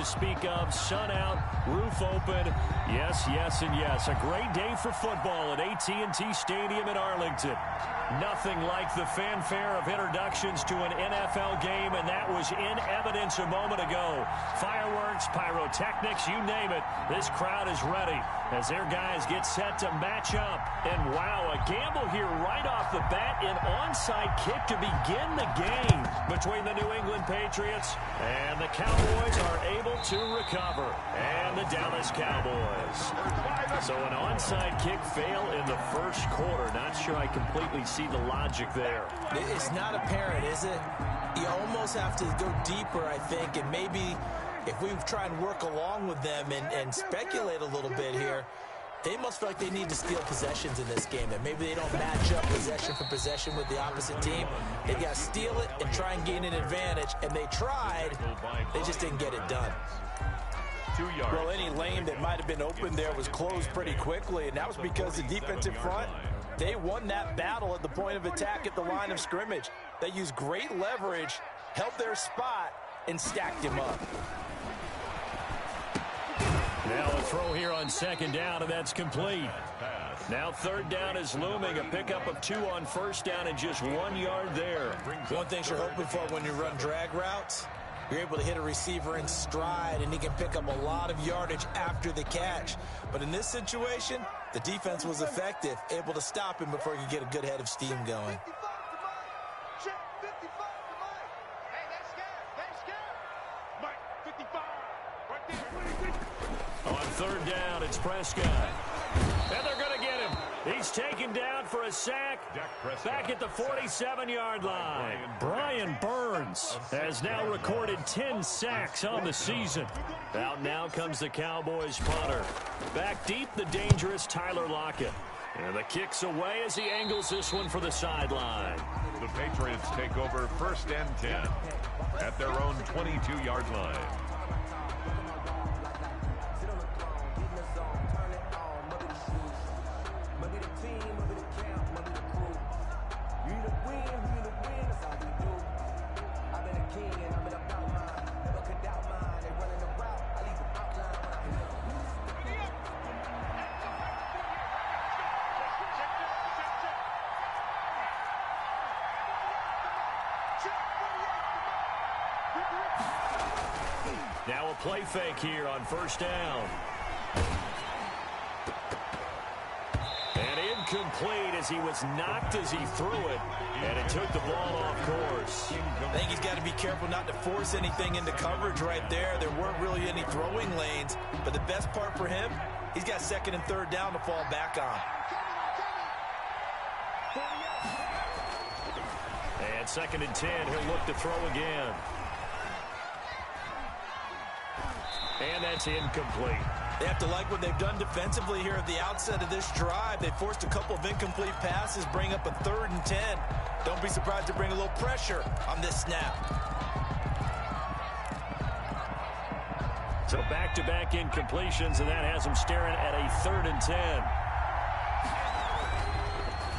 to speak of. Sun out, roof open. Yes, yes, and yes. A great day for football at AT&T Stadium in Arlington. Nothing like the fanfare of introductions to an NFL game, and that was in evidence a moment ago. Fireworks, pyrotechnics, you name it. This crowd is ready as their guys get set to match up. And wow, a gamble here right off the bat, an onside kick to begin the game between the New England Patriots and the Cowboys are able to recover. And the Dallas Cowboys. So an onside kick fail in the first quarter. Not sure I completely see the logic there. It's not apparent, is it? You almost have to go deeper, I think, and maybe if we try and work along with them and speculate a little bit here, they must feel like they need to steal possessions in this game, and maybe they don't match up possession for possession with the opposite team. They got to steal it and try and gain an advantage, and they tried. They just didn't get it done. 2 yards. Well, any lane that might have been open there was closed pretty quickly, and that was because the defensive front, they won that battle at the point of attack at the line of scrimmage. They used great leverage, held their spot, and stacked him up. Now a throw here on second down, and that's complete. Now third down is looming. A pickup of 2 on first down and just 1 yard there. One thing you're hoping for when you run drag routes, you're able to hit a receiver in stride, and he can pick up a lot of yardage after the catch. But in this situation, the defense was effective, able to stop him before he could get a good head of steam going. On third down, it's Prescott. And they're going to get him. He's taken down for a sack back at the 47-yard line. Brian Burns has now recorded 10 sacks on the season. Out now comes the Cowboys punter. Back deep, the dangerous Tyler Lockett. And the kick's away as he angles this one for the sideline. The Patriots take over 1st and 10 at their own 22-yard line. Now a play fake here on first down. And incomplete as he was knocked as he threw it. And it took the ball off course. I think he's got to be careful not to force anything into coverage right there. There weren't really any throwing lanes. But the best part for him, he's got second and third down to fall back on. And 2nd and 10, he'll look to throw again. And that's incomplete. They have to like what they've done defensively here at the outset of this drive. They forced a couple of incomplete passes, bring up a 3rd and 10. Don't be surprised to bring a little pressure on this snap. So back-to-back incompletions, and that has them staring at a 3rd and 10.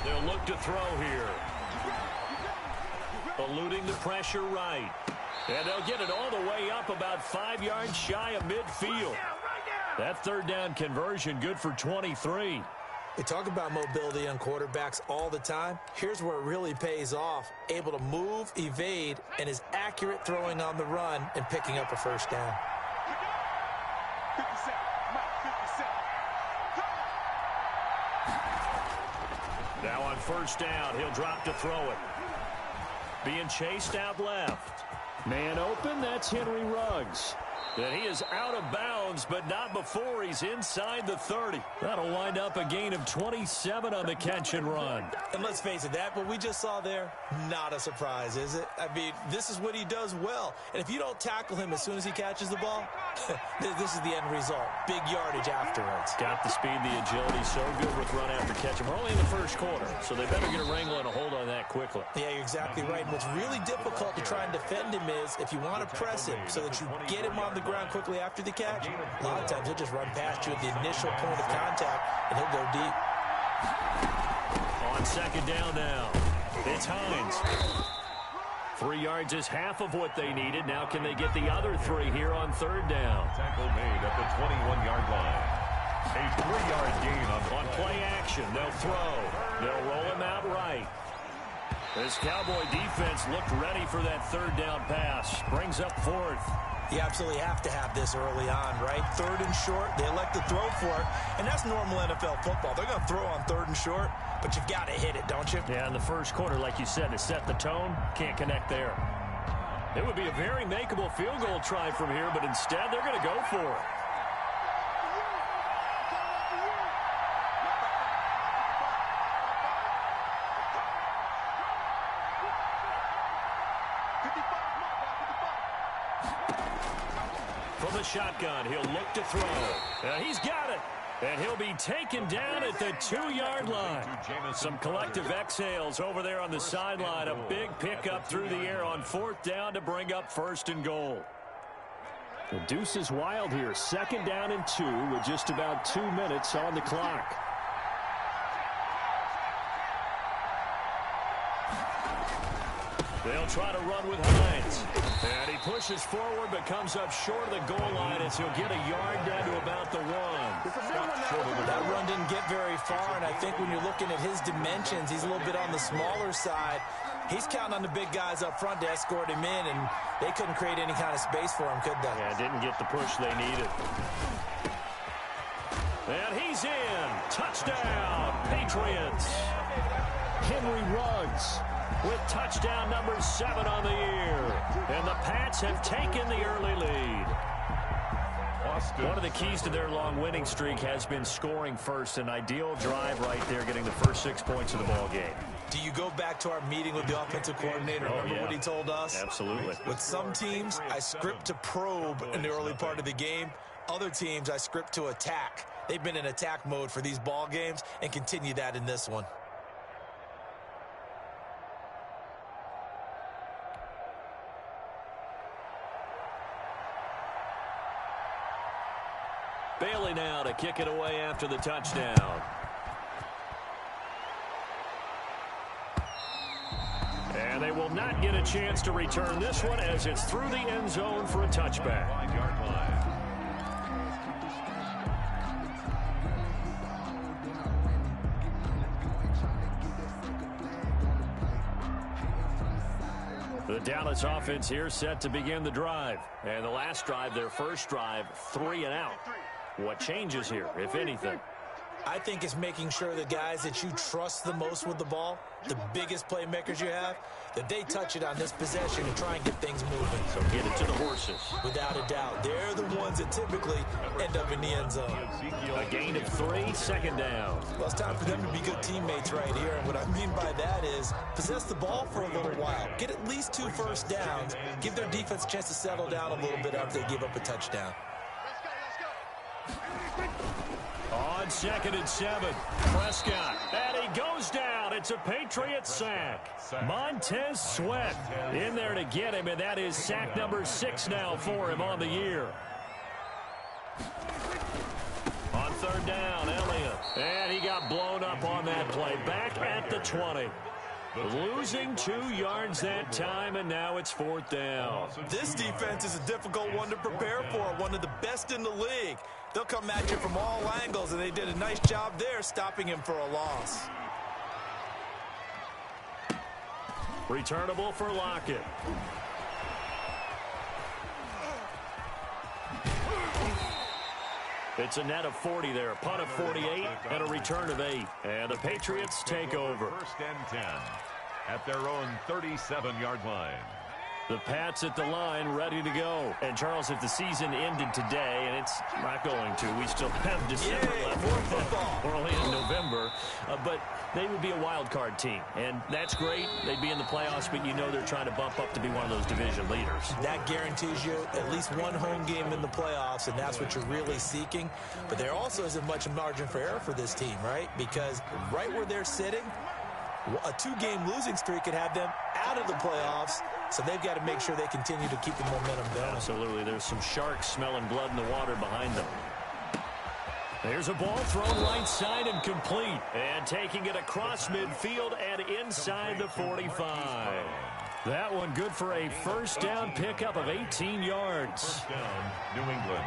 They'll look to throw here. Eluding the pressure right. And they'll get it all the way up about 5 yards shy of midfield. That 3rd down conversion good for 23. They talk about mobility on quarterbacks all the time. Here's where it really pays off. Able to move, evade, and is accurate throwing on the run and picking up a first down. Now on first down, he'll drop to throw it. Being chased out left. Man open, that's Henry Ruggs. And he is out of bounds, but not before he's inside the 30. That'll wind up a gain of 27 on the catch and run. And let's face it, that what we just saw there, not a surprise, is it? I mean, this is what he does well. And if you don't tackle him as soon as he catches the ball, this is the end result. Big yardage afterwards. Got the speed, the agility, so good with run after catch. And we're only in the first quarter, so they better get a wrangle and a hold on that quickly. Yeah, you're exactly right. And what's really difficult to try and defend him is if you want to press him so that you get him on the ground quickly after the catch, a lot of times he'll just run past you at the initial point of contact, and he'll go deep. On second down now, it's Hines. 3 yards is half of what they needed. Now can they get the other 3 here on 3rd down? Tackle made at the 21-yard line. A 3-yard gain on play action. They'll throw. They'll roll him out right. This Cowboy defense looked ready for that 3rd down pass. Brings up 4th. You absolutely have to have this early on, right? 3rd and short, they elect to throw for it, and that's normal NFL football. They're going to throw on 3rd and short, but you've got to hit it, don't you? Yeah, in the first quarter, like you said, to set the tone, can't connect there. It would be a very makeable field goal try from here, but instead they're going to go for it. From the shotgun, he'll look to throw. He's got it. And he'll be taken down at the 2-yard line. Some collective exhales over there on the sideline. A big pickup through the air on 4th down to bring up 1st and goal. The deuce is wild here. 2nd down and 2 with just about 2 minutes on the clock. They'll try to run with Hines. And he pushes forward but comes up short of the goal line as he'll get a yard down to about the 1. That run didn't get very far, and I think when you're looking at his dimensions, he's a little bit on the smaller side. He's counting on the big guys up front to escort him in, and they couldn't create any kind of space for him, could they? Yeah, didn't get the push they needed. And he's in. Touchdown, Patriots. Henry Ruggs with touchdown number 7 on the year. And the Pats have taken the early lead. One of the keys to their long winning streak has been scoring first. An ideal drive right there, getting the first 6 points of the ball game. Do you go back to our meeting with the offensive coordinator? Remember what he told us? Absolutely. With some teams, I script to probe in the early part of the game. Other teams, I script to attack. They've been in attack mode for these ball games and continue that in this one. Bailey now to kick it away after the touchdown. And they will not get a chance to return this one as it's through the end zone for a touchback. 5-yard line. The Dallas offense here set to begin the drive. And the last drive, their first drive, 3 and out. What changes here, if anything? I think it's making sure the guys that you trust the most with the ball, the biggest playmakers you have, that they touch it on this possession and try and get things moving. So get it to the horses. Without a doubt. They're the ones that typically end up in the end zone. A gain of 3, 2nd down. Well, it's time for them to be good teammates right here. And what I mean by that is possess the ball for a little while. Get at least 2 first downs. Give their defense a chance to settle down a little bit after they give up a touchdown. On 2nd and 7, Prescott, and he goes down. It's a Patriot sack. Montez Sweat in there to get him, and that is sack number 6 now for him on the year. On 3rd down, Elliott, and he got blown up on that play. Back at the 20. Losing 2 yards that time, and now it's 4th down. This defense is a difficult one to prepare for, one of the best in the league. They'll come at you from all angles, and they did a nice job there stopping him for a loss. Returnable for Lockett. It's a net of 40 there, a punt of 48, and a return of 8. And the Patriots take over. 1st and 10 at their own 37-yard line. The Pats at the line, ready to go. And, Charles, if the season ended today, and it's not going to, we still have December left. More football. We're only in November. But they would be a wild card team. And that's great. They'd be in the playoffs, but you know they're trying to bump up to be one of those division leaders. That guarantees you at least one home game in the playoffs, and that's what you're really seeking. But there also isn't much margin for error for this team, right? Because right where they're sitting, a 2-game losing streak could have them out of the playoffs. So they've got to make sure they continue to keep the momentum going. Absolutely. There's some sharks smelling blood in the water behind them. There's a ball thrown right side and complete. And taking it across midfield and inside the 45. That one good for a first down pickup of 18 yards. First down, New England.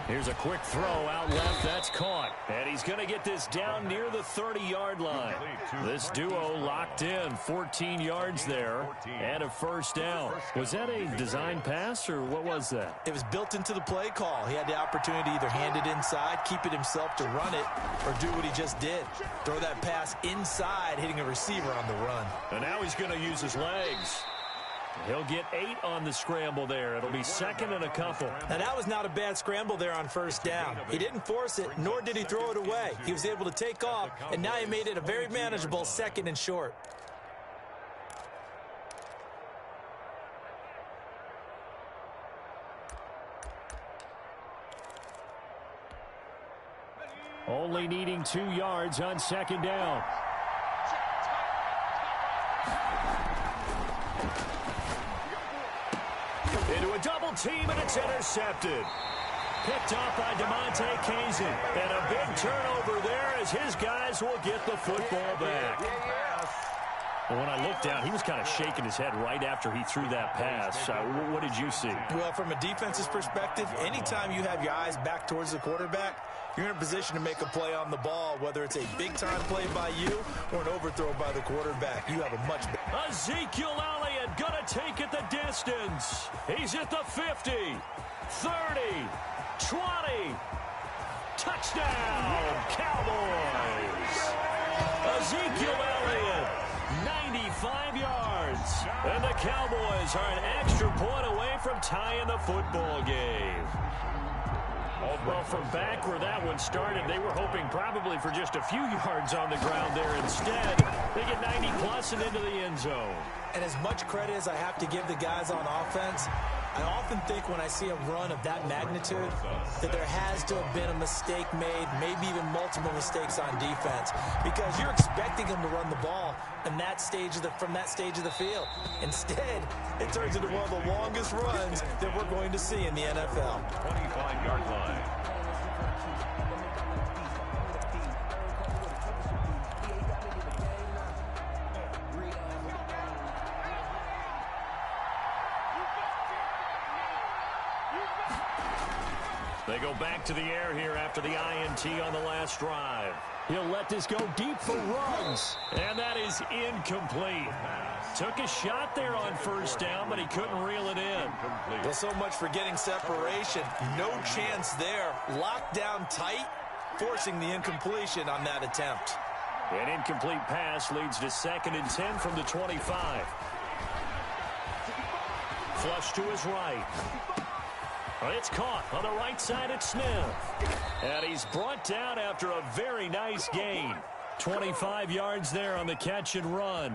Here's a quick throw out left. That's caught. And he's going to get this down near the 30-yard line. This duo locked in. 14 yards there and a first down. Was that a design pass or what was that? It was built into the play call. He had the opportunity to either hand it inside, keep it himself to run it, or do what he just did. Throw that pass inside, hitting a receiver on the run. And now he's going to use his legs. He'll get 8 on the scramble there. It'll be second and a couple. Now, that was not a bad scramble there on first down. He didn't force it, nor did he throw it away. He was able to take off, and now he made it a very manageable second and short. Only needing 2 yards on second down. Into a double team, and it's intercepted. Picked off by DeMonte Kazin. And a big turnover there as his guys will get the football back. Well, when I looked down, he was kind of shaking his head right after he threw that pass. What did you see? Well, from a defense's perspective, anytime you have your eyes back towards the quarterback, you're in a position to make a play on the ball, whether it's a big-time play by you or an overthrow by the quarterback. You have a much better. Ezekiel Elliott going to take it the distance. He's at the 50, 30, 20. Touchdown, Cowboys. Ezekiel Elliott, 95 yards. And the Cowboys are an extra point away from tying the football game. Well, from back where that one started, they were hoping probably for just a few yards on the ground there. Instead, they get 90-plus and into the end zone. And as much credit as I have to give the guys on offense, I often think when I see a run of that magnitude that there has to have been a mistake made, maybe even multiple mistakes on defense, because you're expecting them to run the ball in that stage from that stage of the field. Instead, it turns into one of the longest runs that we're going to see in the NFL. 25-yard line. They go back to the air here after the INT on the last drive. He'll let this go deep for runs. And that is incomplete. Took a shot there on first down, but he couldn't reel it in. Well, so much for getting separation. No chance there. Locked down tight, forcing the incompletion on that attempt. An incomplete pass leads to 2nd and 10 from the 25. Flush to his right. It's caught on the right side at Smith. And he's brought down after a very nice gain. 25 yards there on the catch and run.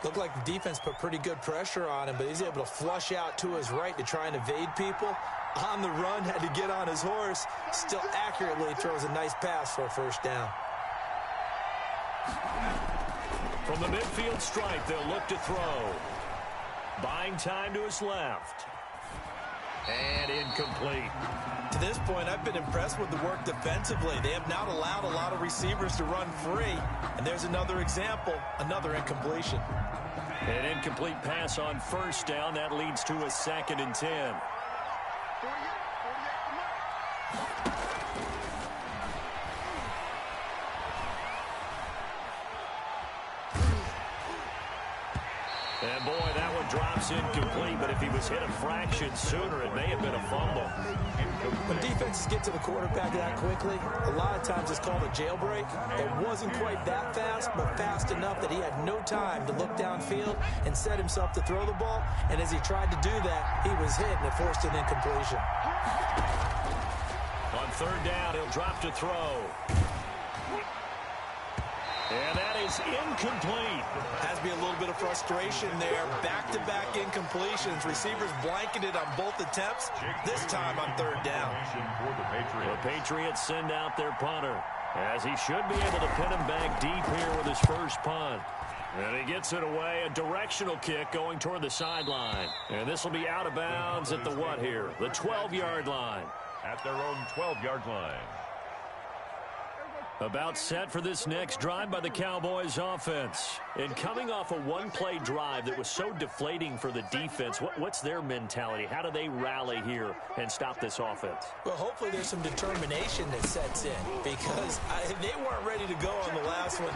Looked like the defense put pretty good pressure on him, but he's able to flush out to his right to try and evade people. On the run, had to get on his horse. Still accurately throws a nice pass for a first down. From the midfield stripe, they'll look to throw. Buying time to his left. And incomplete. To this point, I've been impressed with the work defensively. They have not allowed a lot of receivers to run free. And there's another example, another incompletion. An incomplete pass on first down. That leads to a 2nd and 10. And boy, that one drops incomplete, but if he was hit a fraction sooner, it may have been a fumble. When defenses get to the quarterback that quickly, a lot of times it's called a jailbreak. It wasn't quite that fast, but fast enough that he had no time to look downfield and set himself to throw the ball. And as he tried to do that, he was hit and it forced an incompletion. On third down, he'll drop to throw. And that is incomplete. Has to be a little bit of frustration there. Back-to-back incompletions. Receivers blanketed on both attempts, this time on third down. The Patriots send out their punter, as he should be able to pin him back deep here with his first punt. And he gets it away, a directional kick going toward the sideline. And this will be out of bounds at the what here? The 12-yard line. At their own 12-yard line. About set for this next drive by the Cowboys offense. And coming off a one-play drive that was so deflating for the defense, what's their mentality? How do they rally here and stop this offense? Well, hopefully there's some determination that sets in because they weren't ready to go on the last one.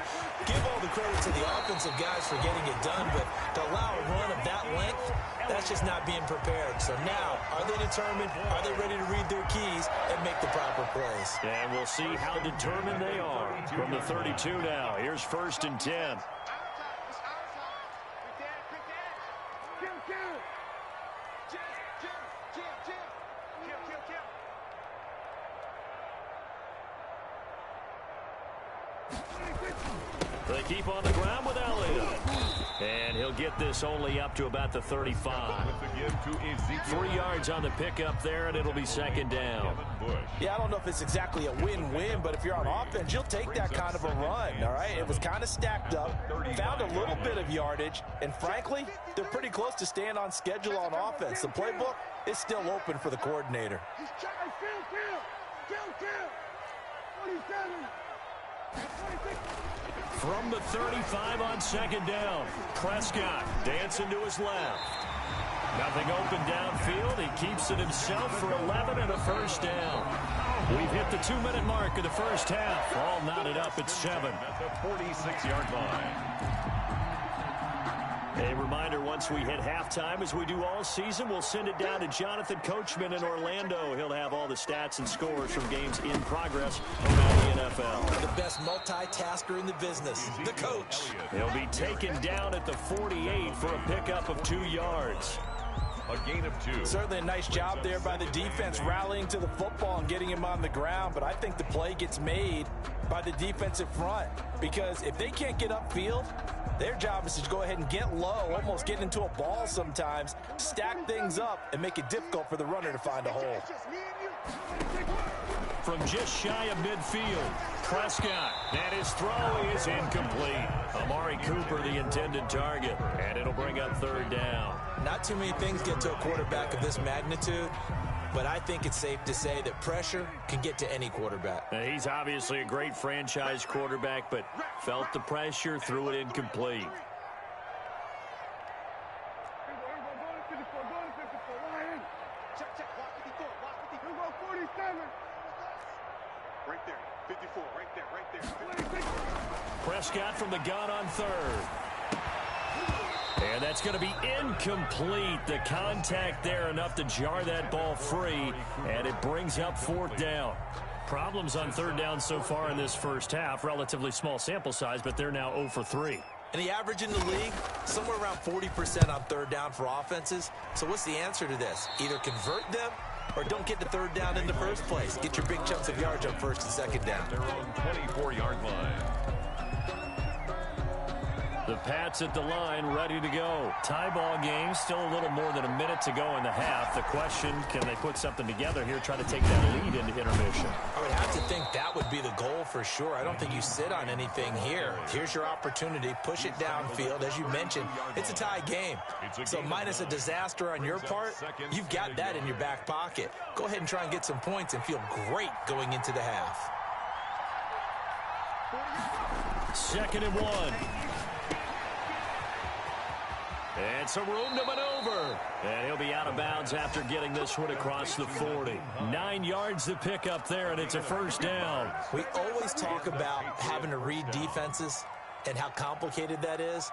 Give all the credit to the offensive guys for getting it done, but to allow a run of that length, that's just not being prepared. So now, are they determined? Are they ready to read their keys and make the proper plays? And we'll see how determined they are. From the 32 now, here's 1st and 10. They keep on the ground with Elliott. And he'll get this only up to about the 35. 3 yards on the pickup there, and it'll be 2nd down. Yeah, I don't know if it's exactly a win-win, but if you're on offense, you'll take that kind of a run, all right? It was kind of stacked up, found a little bit of yardage, and frankly, they're pretty close to staying on schedule on offense. The playbook is still open for the coordinator. From the 35 on 2nd down, Prescott dancing to his left. Nothing open downfield. He keeps it himself for 11 and a 1st down. We've hit the 2-minute mark of the first half. All knotted up at 7. At the 46-yard line. A reminder, once we hit halftime, as we do all season, we'll send it down to Jonathan Coachman in Orlando. He'll have all the stats and scores from games in progress around the NFL. The best multitasker in the business, the coach. He'll be taken down at the 48 for a pickup of 2 yards. A gain of 2. Certainly a nice job there by the defense rallying to the football and getting him on the ground, but I think the play gets made by the defensive front because if they can't get upfield, their job is to go ahead and get low, almost get into a ball sometimes, stack things up, and make it difficult for the runner to find a hole. From just shy of midfield, Prescott, and his throw is incomplete. Amari Cooper, the intended target, and it'll bring up 3rd down. Not too many things get to a quarterback of this magnitude, but I think it's safe to say that pressure can get to any quarterback. Now, he's obviously a great franchise quarterback, but felt the pressure, threw it incomplete. Right there, 54, right there. Prescott from the gun on 3rd. And that's going to be incomplete. The contact there enough to jar that ball free, and it brings up 4th down. Problems on 3rd down so far in this first half. Relatively small sample size, but they're now 0 for 3. And the average in the league, somewhere around 40% on 3rd down for offenses. So what's the answer to this? Either convert them or don't get the 3rd down in the first place. Get your big chunks of yards on 1st and 2nd down. Their own 24-yard line. The Pats at the line, ready to go. Tie ball game, still a little more than a minute to go in the half. The question, can they put something together here, try to take that lead into intermission? I would have to think that would be the goal for sure. I don't think you sit on anything here. Here's your opportunity. Push it downfield. As you mentioned, it's a tie game. So minus a disaster on your part, you've got that in your back pocket. Go ahead and try and get some points and feel great going into the half. 2nd and 1. And some room to maneuver. And he'll be out of bounds after getting this one across the 40. 9 yards to pick up there, and it's a 1st down. We always talk about having to read defenses and how complicated that is.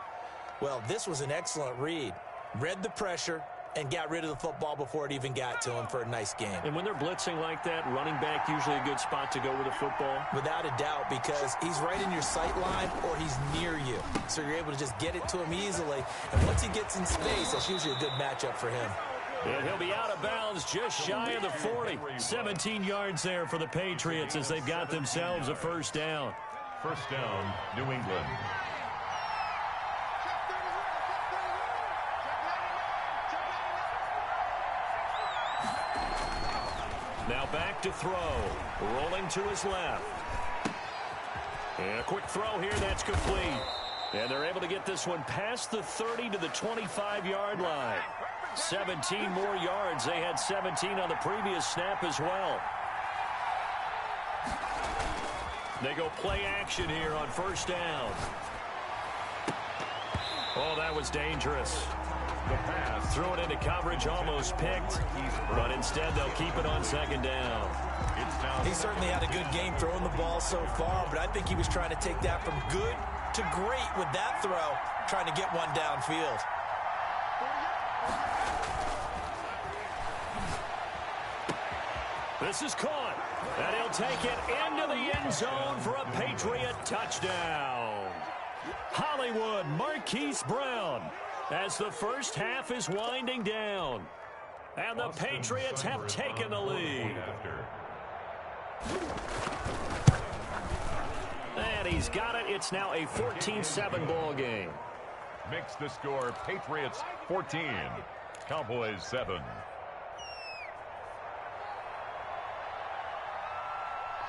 Well, this was an excellent read. Read the pressure and got rid of the football before it even got to him for a nice game. And when they're blitzing like that, running back usually a good spot to go with the football? Without a doubt, because he's right in your sight line or he's near you. So you're able to just get it to him easily. And once he gets in space, that's usually a good matchup for him. And he'll be out of bounds just shy of the 40. 17 yards there for the Patriots as they've got themselves a 1st down. 1st down, New England. Now back to throw. Rolling to his left. And a quick throw here, that's complete. And they're able to get this one past the 30 to the 25-yard line. 17 more yards. They had 17 on the previous snap as well. They go play action here on first down. Oh, that was dangerous. The pass. Threw it into coverage, almost picked, but instead they'll keep it on second down. He certainly had a good game throwing the ball so far, but I think he was trying to take that from good to great with that throw, trying to get one downfield. This is caught, and he'll take it into the end zone for a Patriot touchdown. Hollywood Marquise Brown as the first half is winding down. And the Patriots have taken the lead. And he's got it. It's now a 14-7 ball game. Makes the score Patriots 14, Cowboys 7.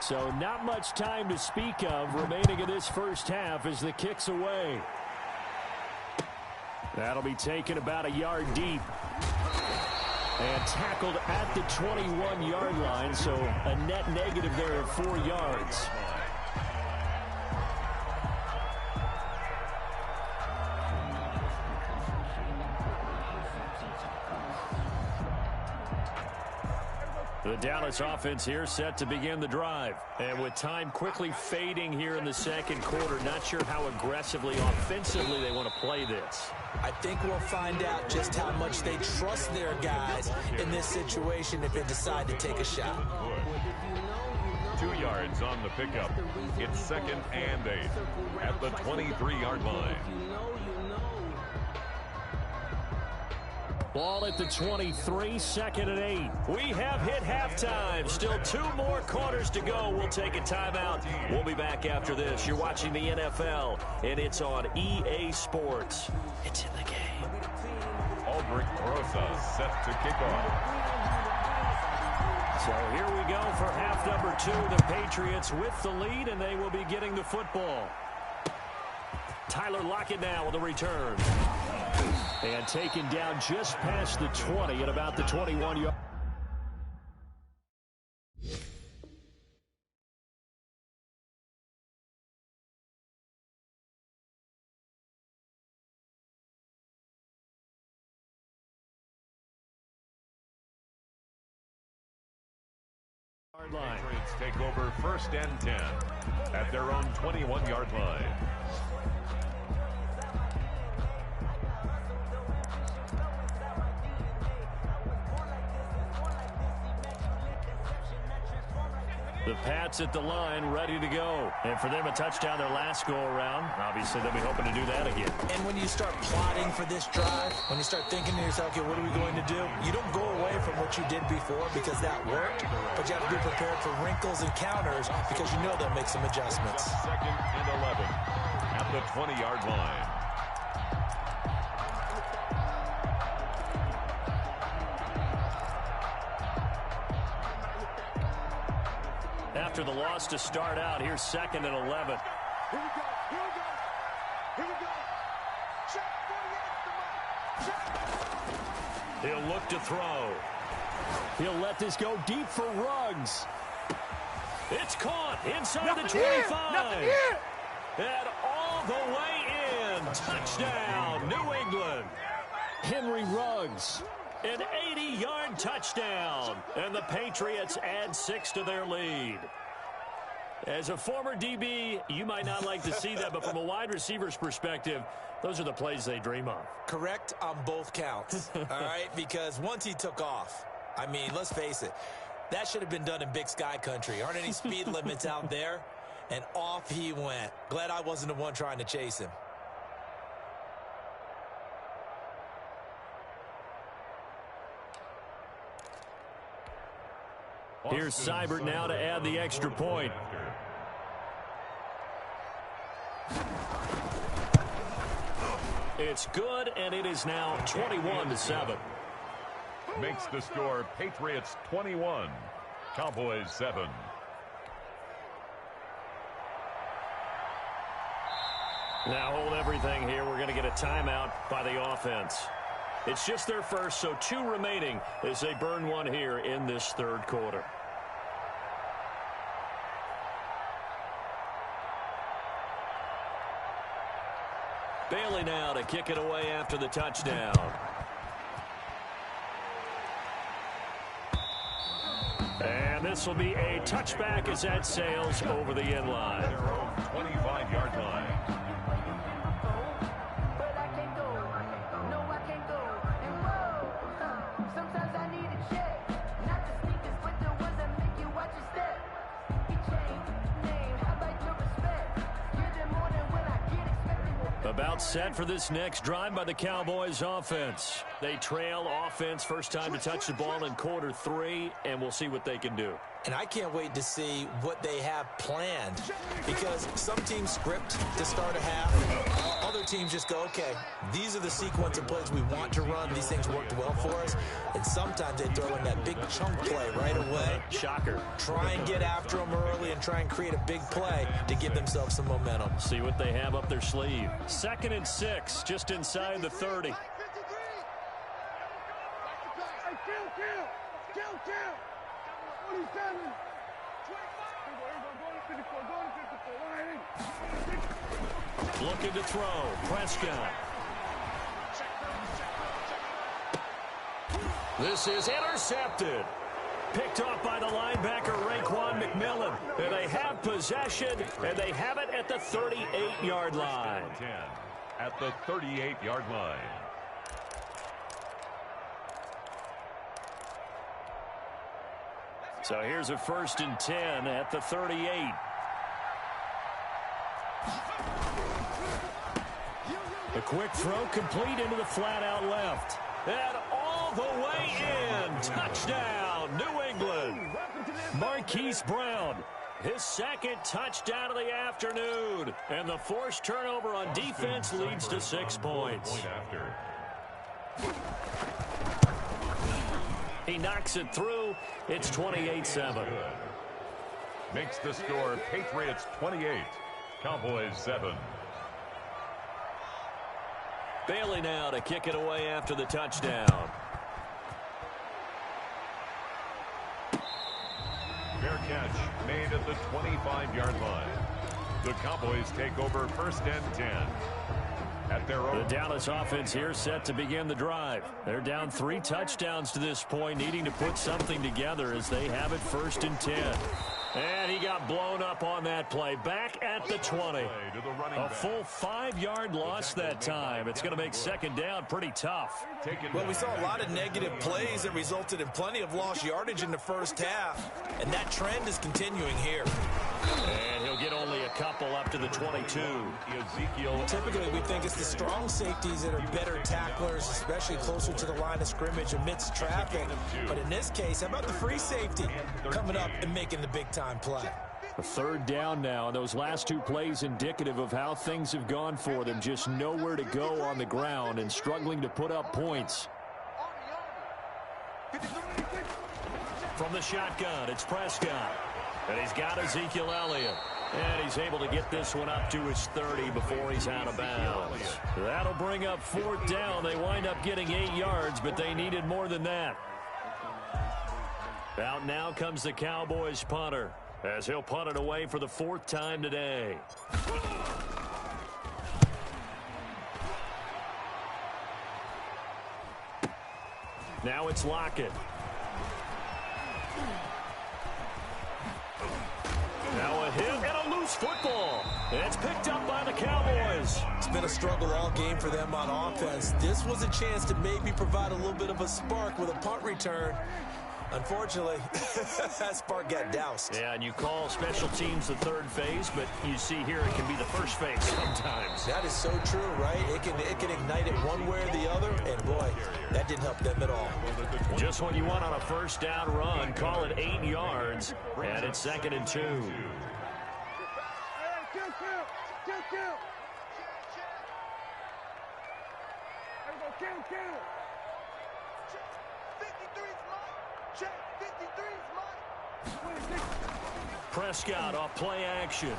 So not much time to speak of remaining in this first half as the kick's away. That'll be taken about a yard deep. And tackled at the 21-yard line, so a net negative there of 4 yards. The Dallas offense here set to begin the drive. And with time quickly fading here in the second quarter, not sure how aggressively, offensively they want to play this. I think we'll find out just how much they trust their guys in this situation if they decide to take a shot. 2 yards on the pickup. It's 2nd and 8 at the 23-yard line. Ball at the 23, 2nd and 8. We have hit halftime. Still 2 more quarters to go. We'll take a timeout. We'll be back after this. You're watching the NFL, and it's on EA Sports. It's in the game. Aldrich Rosa set to kick off. So here we go for half number 2. The Patriots with the lead, and they will be getting the football. Tyler Lockett now with a return. And taken down just past the 20 at about the 21-yard. Patriots take over 1st and 10 at their own 21-yard line. The Pats at the line, ready to go. And for them, a touchdown their last go-around. Obviously, they'll be hoping to do that again. And when you start plotting for this drive, when you start thinking to yourself, okay, what are we going to do? You don't go away from what you did before because that worked, but you have to be prepared for wrinkles and counters because you know they'll make some adjustments. 2nd and 11 at the 20-yard line. After the loss to start out, here's 2nd and 11. Here we go. Here we go. Here we go. Check 48. He'll look to throw. He'll let this go deep for Ruggs. It's caught inside the 25. And all the way in. Touchdown, New England. Henry Ruggs. An 80-yard touchdown. And the Patriots add 6 to their lead. As a former DB, you might not like to see that, but from a wide receiver's perspective, those are the plays they dream of. Correct on both counts, all right? Because once he took off, I mean, let's face it, that should have been done in Big Sky Country. Aren't any speed limits out there? And off he went. Glad I wasn't the one trying to chase him. Here's Seibert now to add the extra point. It's good, and it is now 21-7. Makes the score Patriots 21, Cowboys 7. Now hold everything here. We're going to get a timeout by the offense. It's just their first, so 2 remaining as they burn one here in this third quarter. kick it away after the touchdown. And this will be a touchback as that sails over the end line. Their own 25-yard line. About set for this next drive by the Cowboys offense. They trail offense, first time to touch the ball in quarter 3, and we'll see what they can do. And I can't wait to see what they have planned, because some teams script to start a half. Other teams just go, okay, these are the sequence of plays we want to run. These things worked well for us. And sometimes they throw in that big chunk play right away. Shocker. Try and get after them early and try and create a big play to give themselves some momentum. See what they have up their sleeve. 2nd and 6, just inside the 30. Looking to throw. Prescott. This is intercepted. Picked off by the linebacker, Raekwon McMillan. And they have possession, and they have it at the 38-yard line. 10 at the 38-yard line. So here's a 1st and 10 at the 38. A quick throw complete into the flat out left. And all the way in. Touchdown, New England. Marquise Brown, his 2nd touchdown of the afternoon. And the forced turnover on defense leads to 6 points. He knocks it through. It's 28-7. Makes the score Patriots 28, Cowboys 7. Bailey now to kick it away after the touchdown. Fair catch made at the 25-yard line. The Cowboys take over 1st and 10. At their own. The Dallas offense here set to begin the drive. They're down 3 touchdowns to this point, needing to put something together as they have it 1st and 10. And he got blown up on that play. Back at the 20. A full 5-yard loss that time. It's going to make 2nd down pretty tough. Well, we saw a lot of negative plays that resulted in plenty of lost yardage in the first half. And that trend is continuing here. And he'll get only a couple up to the 22. Ezekiel. Typically, we think it's the strong safeties that are better tacklers, especially closer to the line of scrimmage amidst traffic. But in this case, how about the free safety coming up and making the big-time play? A 3rd down now, and those last 2 plays indicative of how things have gone for them. Just nowhere to go on the ground and struggling to put up points. From the shotgun, it's Prescott. And he's got Ezekiel Elliott. And he's able to get this one up to his 30 before he's out of bounds. That'll bring up 4th down. They wind up getting 8 yards, but they needed more than that. Out now comes the Cowboys punter, as he'll punt it away for the 4th time today. Now it's Lockett. Now a hit and a loose football. And it's picked up by the Cowboys. It's been a struggle all game for them on offense. This was a chance to maybe provide a little bit of a spark with a punt return. Unfortunately, that spark got doused. Yeah, and you call special teams the 3rd phase, but you see here it can be the 1st phase sometimes. That is so true, right? It can ignite it one way or the other, and boy, that didn't help them at all. Just what you want on a 1st down run. Call it 8 yards, and it's 2nd and 2. Prescott off play action.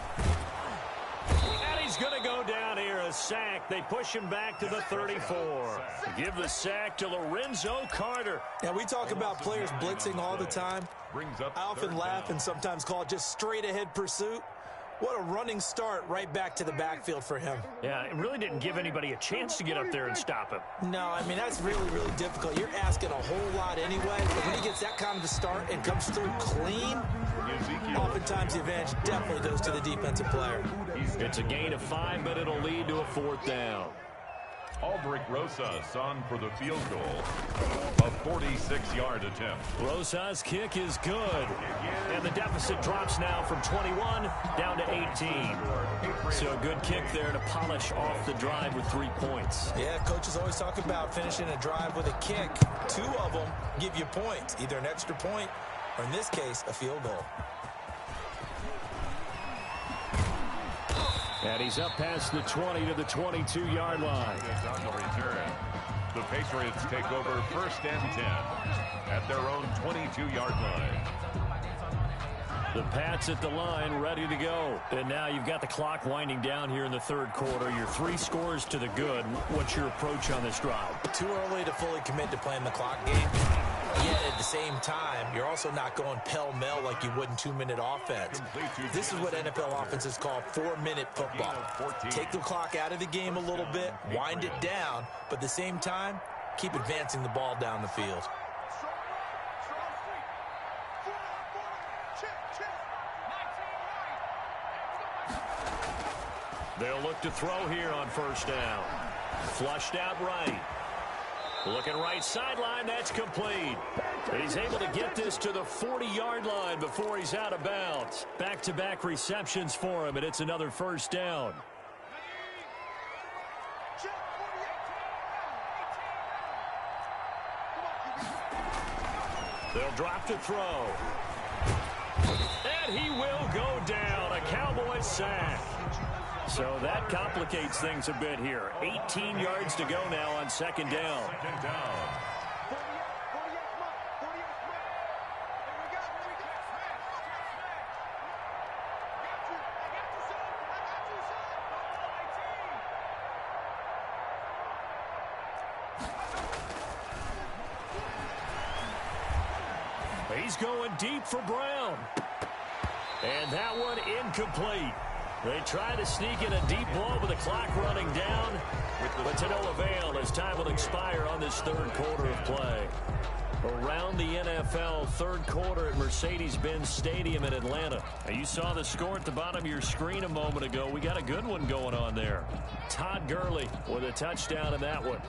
And he's going to go down here, a sack. They push him back to the 34. Give the sack to Lorenzo Carter. Now, we talk about players blitzing all the time. I often laugh and sometimes call it just straight-ahead pursuit. What a running start right back to the backfield for him. Yeah, it really didn't give anybody a chance to get up there and stop him. No, I mean, that's really, really difficult. You're asking a whole lot anyway, but when he gets that kind of a start and comes through clean, oftentimes the advantage definitely goes to the defensive player. It's a gain of 5, but it'll lead to a 4th down. Aldrich Rosas on for the field goal. A 46-yard attempt. Rosas' kick is good. And the deficit drops now from 21 down to 18. So a good kick there to polish off the drive with 3 points. Yeah, coaches always talk about finishing a drive with a kick. 2 of them give you points, either an extra point or, in this case, a field goal. And he's up past the 20 to the 22-yard line. On the return, the Patriots take over 1st and 10 at their own 22-yard line. The Pats at the line, ready to go. And now you've got the clock winding down here in the 3rd quarter. Your 3 scores to the good. What's your approach on this drive? Too early to fully commit to playing the clock game. Yet at the same time, you're also not going pell-mell like you would in 2-minute offense. This is what NFL offenses call 4-minute football. Take the clock out of the game a little bit, wind it down, but at the same time, keep advancing the ball down the field. They'll look to throw here on 1st down. Flushed out right. Looking right sideline, that's complete. And he's able to get this to the 40-yard line before he's out of bounds. Back-to-back receptions for him, and it's another 1st down. They'll drop to throw. And he will go down. A Cowboys sack. So that complicates things a bit here. 18 yards to go now on 2nd down. He's going deep for Brown. And that one incomplete. They try to sneak in a deep ball with the clock running down, but to no avail as time will expire on this 3rd quarter of play. Around the NFL, 3rd quarter at Mercedes-Benz Stadium in Atlanta. Now, you saw the score at the bottom of your screen a moment ago. We got a good one going on there. Todd Gurley with a touchdown in that one.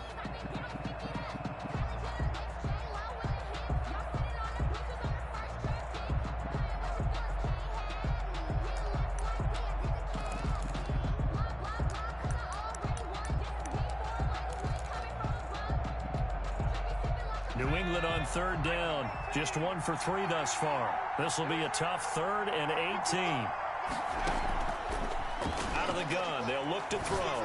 New England on 3rd down. Just 1 for 3 thus far. This will be a tough 3rd and 18. Out of the gun. They'll look to throw.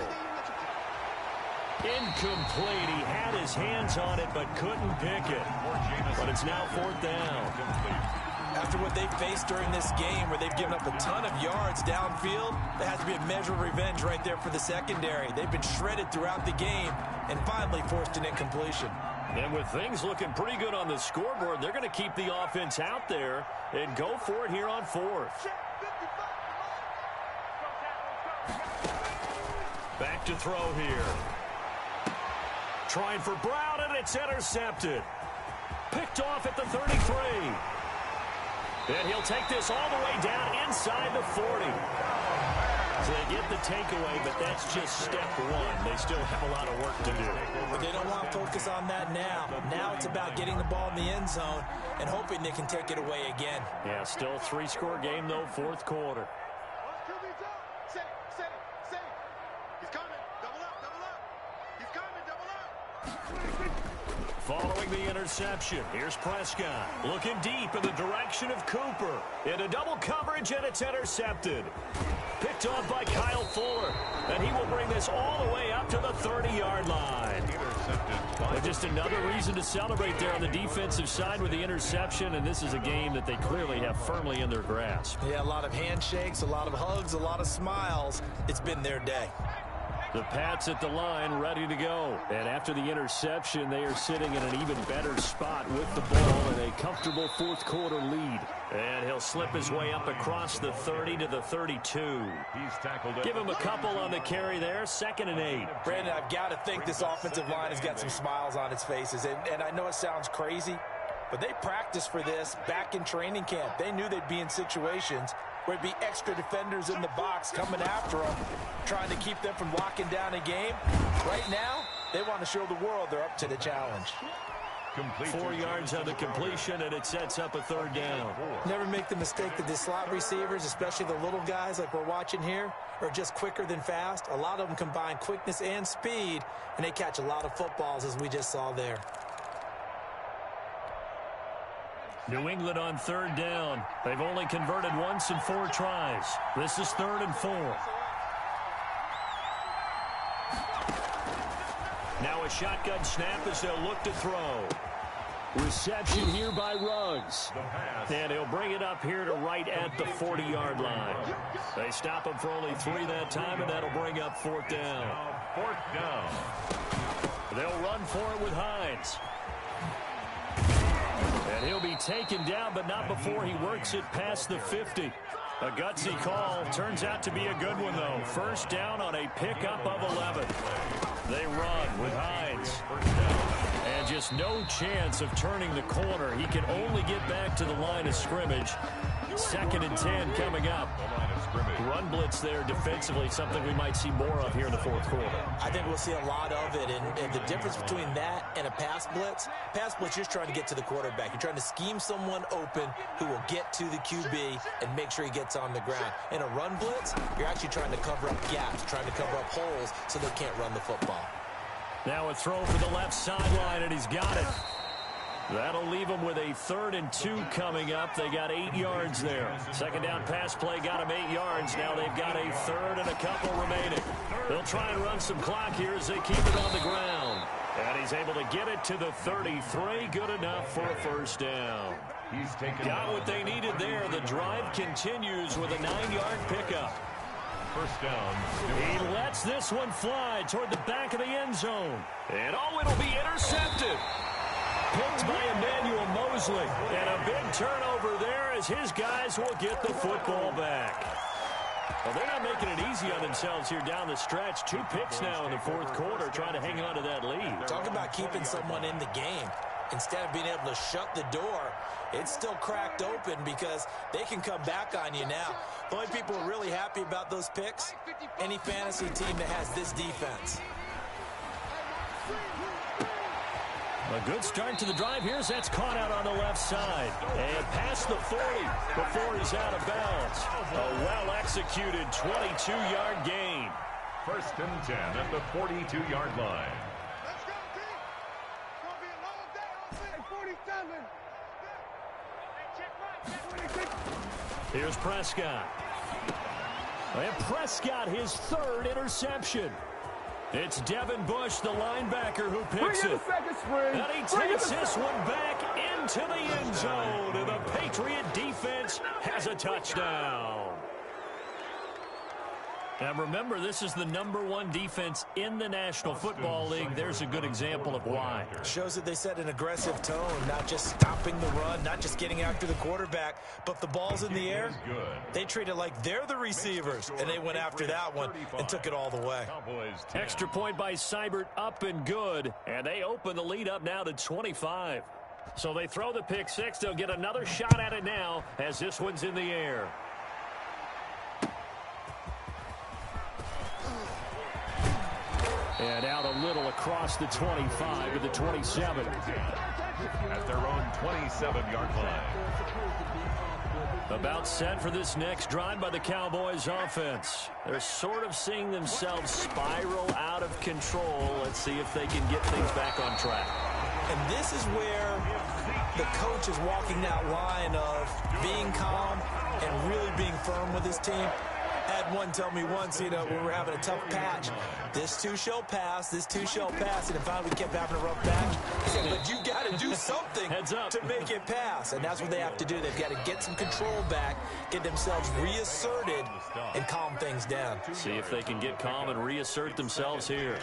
Incomplete. He had his hands on it but couldn't pick it. But it's now 4th down. After what they've faced during this game where they've given up a ton of yards downfield, there has to be a measure of revenge right there for the secondary. They've been shredded throughout the game and finally forced an incompletion. And with things looking pretty good on the scoreboard, they're going to keep the offense out there and go for it here on 4th. Back to throw here. Trying for Brown, and it's intercepted. Picked off at the 33. And he'll take this all the way down inside the 40. So they get the takeaway, but that's just step 1. They still have a lot of work to do. But they don't want to focus on that now. Now it's about getting the ball in the end zone and hoping they can take it away again. Yeah, still a 3-score game, though, 4th quarter. Following the interception, here's Prescott looking deep in the direction of Cooper. Into double coverage, and it's intercepted. Picked off by Kyle Fuller, and he will bring this all the way up to the 30-yard line. But just another reason to celebrate there on the defensive side with the interception, and this is a game that they clearly have firmly in their grasp. Yeah, a lot of handshakes, a lot of hugs, a lot of smiles. It's been their day. The Pats at the line, ready to go. And after the interception, they are sitting in an even better spot with the ball and a comfortable fourth quarter lead. And he'll slip his way up across the 30 to the 32. He's tackled. Give him a couple on the carry there, 2nd and 8. Brandon, I've got to think this offensive line has got some smiles on its faces. And I know it sounds crazy, but they practiced for this back in training camp. They knew they'd be in situations where it'd be extra defenders in the box coming after them, trying to keep them from locking down a game. Right now, they want to show the world they're up to the challenge. 4 yards on the completion, and it sets up a 3rd down. Never make the mistake that the slot receivers, especially the little guys like we're watching here, are just quicker than fast. A lot of them combine quickness and speed, and they catch a lot of footballs, as we just saw there. New England on 3rd down. They've only converted once in 4 tries. This is 3rd and 4. Now a shotgun snap as they'll look to throw. Reception here by Ruggs. And he'll bring it up here to right at the 40-yard line. They stop him for only 3 that time, and that'll bring up 4th down. 4th down. They'll run for it with Hines. And he'll be taken down, but not before he works it past the 50. A gutsy call. Turns out to be a good one, though. 1st down on a pickup of 11. They run with Hines. And just no chance of turning the corner. He can only get back to the line of scrimmage. 2nd and 10 coming up. Run blitz there defensively, something we might see more of here in the 4th quarter. I think we'll see a lot of it, and the difference between that and a pass blitz, you're just trying to get to the quarterback. You're trying to scheme someone open who will get to the QB and make sure he gets on the ground. In a run blitz, you're actually trying to cover up gaps, trying to cover up holes so they can't run the football. Now a throw for the left sideline, and he's got it. That'll leave them with a 3rd and 2 coming up. They got 8 yards there. 2nd down pass play got them 8 yards. Now they've got a 3rd and a couple remaining. They'll try and run some clock here as they keep it on the ground. And he's able to get it to the 33. Good enough for a 1st down. He's got what they needed there. The drive continues with a 9-yard pickup. 1st down. He lets this one fly toward the back of the end zone. And it'll be intercepted. Picked by Emmanuel Mosley. And a big turnover there as his guys will get the football back. Well, they're not making it easy on themselves here down the stretch. 2 picks now in the 4th quarter, trying to hang on to that lead. Talk about keeping someone in the game. Instead of being able to shut the door, it's still cracked open because they can come back on you now. The only people who are really happy about those picks, any fantasy team that has this defense. A good start to the drive here as that's caught out on the left side. And past the 40 before he's out of bounds. A well-executed 22-yard gain. 1st and 10 at the 42-yard line. Let's go, team. It's going to be a long day. 47. Here's Prescott. And Prescott, his 3rd interception. It's Devin Bush, the linebacker, who picks it. And he takes this one back into the end zone. And the Patriot defense has a touchdown. And remember, this is the #1 defense in the National Football League. There's a good example of why. Shows that they set an aggressive tone, not just stopping the run, not just getting after the quarterback, but the ball's in the air. They treat it like they're the receivers, and they went after that one and took it all the way. Extra point by Seibert, up and good. And they open the lead up now to 25. So they throw the pick 6. They'll get another shot at it now as this one's in the air. And out a little across the 25 to the 27. At their own 27-yard line. About set for this next drive by the Cowboys offense. They're sort of seeing themselves spiral out of control. Let's see if they can get things back on track. And this is where the coach is walking that line of being calm and really being firm with his team. Had one tell me once, you know, when we were having a tough patch, this too shall pass, this too shall pass, and if finally we kept having a rough patch, he said, but you got to do something to make it pass, and that's what they have to do. They've got to get some control back, get themselves reasserted, and calm things down. See if they can get calm and reassert themselves here.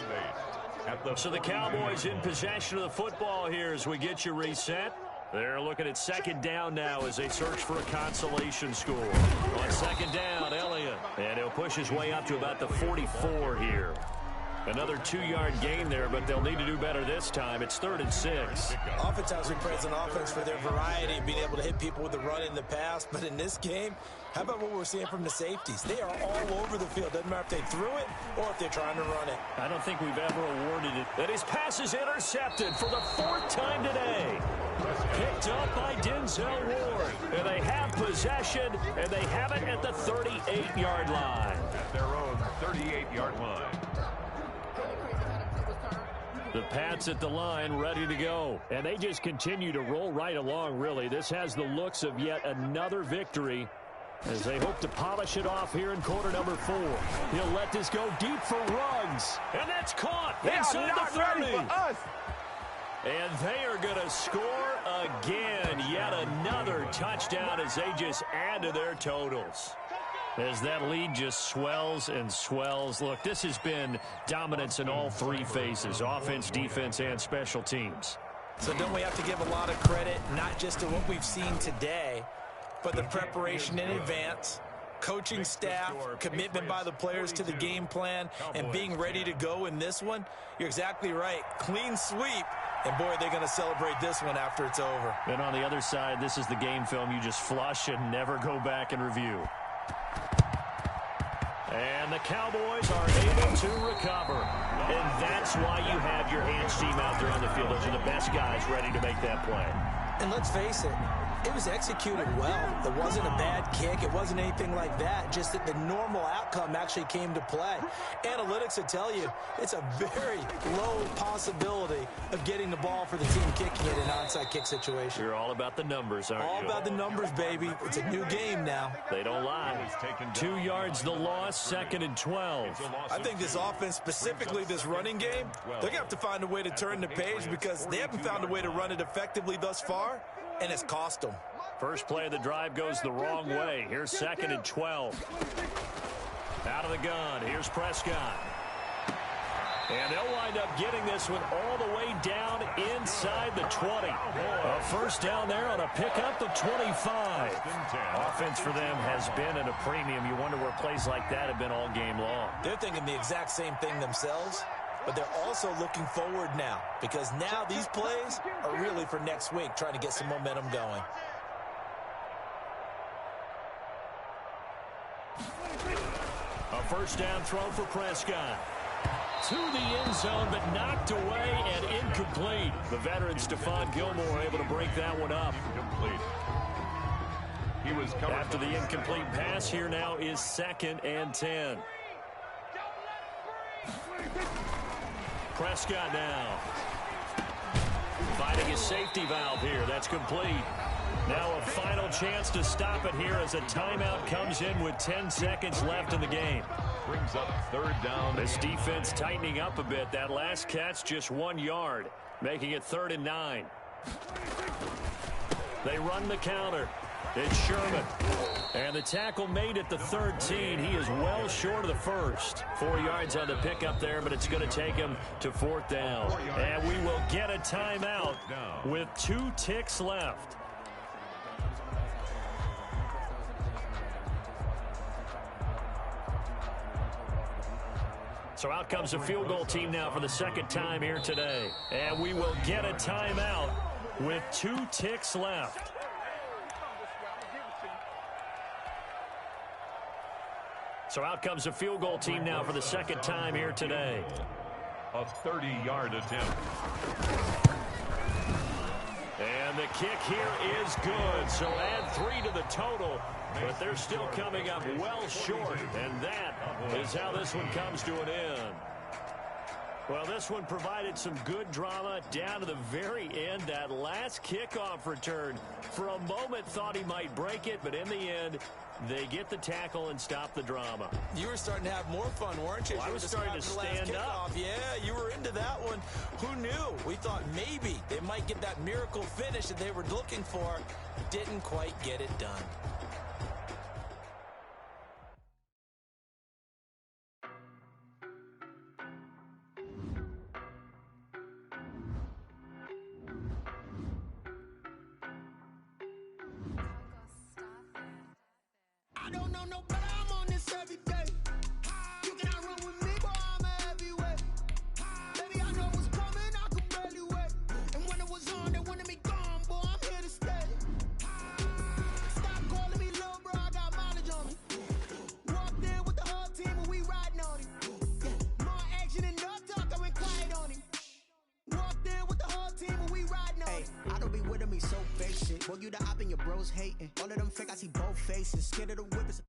So the Cowboys in possession of the football here as we get you reset. They're looking at second down now as they search for a consolation score. On second down, Elliott. And he'll push his way up to about the 44 here. Another 2-yard gain there, but they'll need to do better this time. It's 3rd and 6. Oftentimes we praise an offense for their variety of being able to hit people with the run in the pass. But in this game, how about what we're seeing from the safeties? They are all over the field. Doesn't matter if they threw it or if they're trying to run it. I don't think we've ever awarded it. And his pass is intercepted for the 4th time today. Picked up by Denzel Ward. And they have possession, and they have it at the 38-yard line. At their own 38-yard line. The Pats at the line, ready to go. And they just continue to roll right along, really. This has the looks of yet another victory as they hope to polish it off here in quarter number 4. He'll let this go deep for Ruggs. And that's caught inside the 30. And they are going to score again. Yet another touchdown as they just add to their totals. As that lead just swells and swells. Look, this has been dominance in all 3 phases, offense, defense, and special teams. So don't we have to give a lot of credit, not just to what we've seen today, but the preparation in advance, coaching staff, commitment by the players to the game plan, and being ready to go in this one? You're exactly right. Clean sweep. And, boy, they're going to celebrate this one after it's over. And on the other side, this is the game film you just flush and never go back and review. And the Cowboys are able to recover. And that's why you have your hands team out there on the field. Those are the best guys ready to make that play. And let's face it, it was executed well. It wasn't a bad kick. It wasn't anything like that. Just that the normal outcome actually came to play. Analytics will tell you it's a very low possibility of getting the ball for the team kicking it in an onside kick situation. You're all about the numbers, aren't you? All about the numbers, baby. It's a new game now. They don't lie. 2 yards the loss, 2nd and 12. I think this offense, specifically this running game, they're going to have to find a way to turn the page because they haven't found a way to run it effectively thus far. And it's cost them. First play of the drive goes the wrong way. Here's 2nd and 12. Out of the gun. Here's Prescott. And they'll wind up getting this one all the way down inside the 20. A first down there on a pickup of 25. Offense for them has been at a premium. You wonder where plays like that have been all game long. They're thinking the exact same thing themselves. But they're also looking forward now because now these plays are really for next week, trying to get some momentum going. A first down throw for Prescott. To the end zone, but knocked away and incomplete. The veteran Stephon Gilmore able to break that one up. He was after the incomplete pass. Here now is 2nd and 10. Prescott now finding his safety valve here. That's complete. Now a final chance to stop it here as a timeout comes in with 10 seconds left in the game. Brings up 3rd down. This defense tightening up a bit. That last catch just 1 yard, making it 3rd and 9. They run the counter. It's Sherman. And the tackle made at the 13. He is well short of the first. 4 yards on the pickup there, but it's going to take him to 4th down. And we will get a timeout with 2 ticks left. So out comes the field goal team now for the 2nd time here today. And we will get a timeout with 2 ticks left. So out comes the field goal team now for the 2nd time here today. A 30-yard attempt. And the kick here is good. So add 3 to the total. But they're still coming up well short. And that is how this one comes to an end. Well, this one provided some good drama down to the very end. That last kickoff return, for a moment thought he might break it, but in the end, they get the tackle and stop the drama. You were starting to have more fun, weren't you? Well, I was starting to stand up. Yeah, you were into that one. Who knew? We thought maybe they might get that miracle finish that they were looking for. Didn't quite get it done. I don't know no better, I'm on this every day. You cannot run with me, boy, I'm a heavyweight. Baby, I know what's coming, I could barely wait. And when it was on, they wanted me gone, boy, I'm here to stay. Stop calling me little bro, I got mileage on me. Walked in with the whole team and we riding on him. Yeah, more action and no talk, I went quiet on him. Walked in with the whole team and we riding on him. I don't be with him, he so basic. Boy, you the op and your bros hating. All of them fake, I see both faces. Scared of the whippers.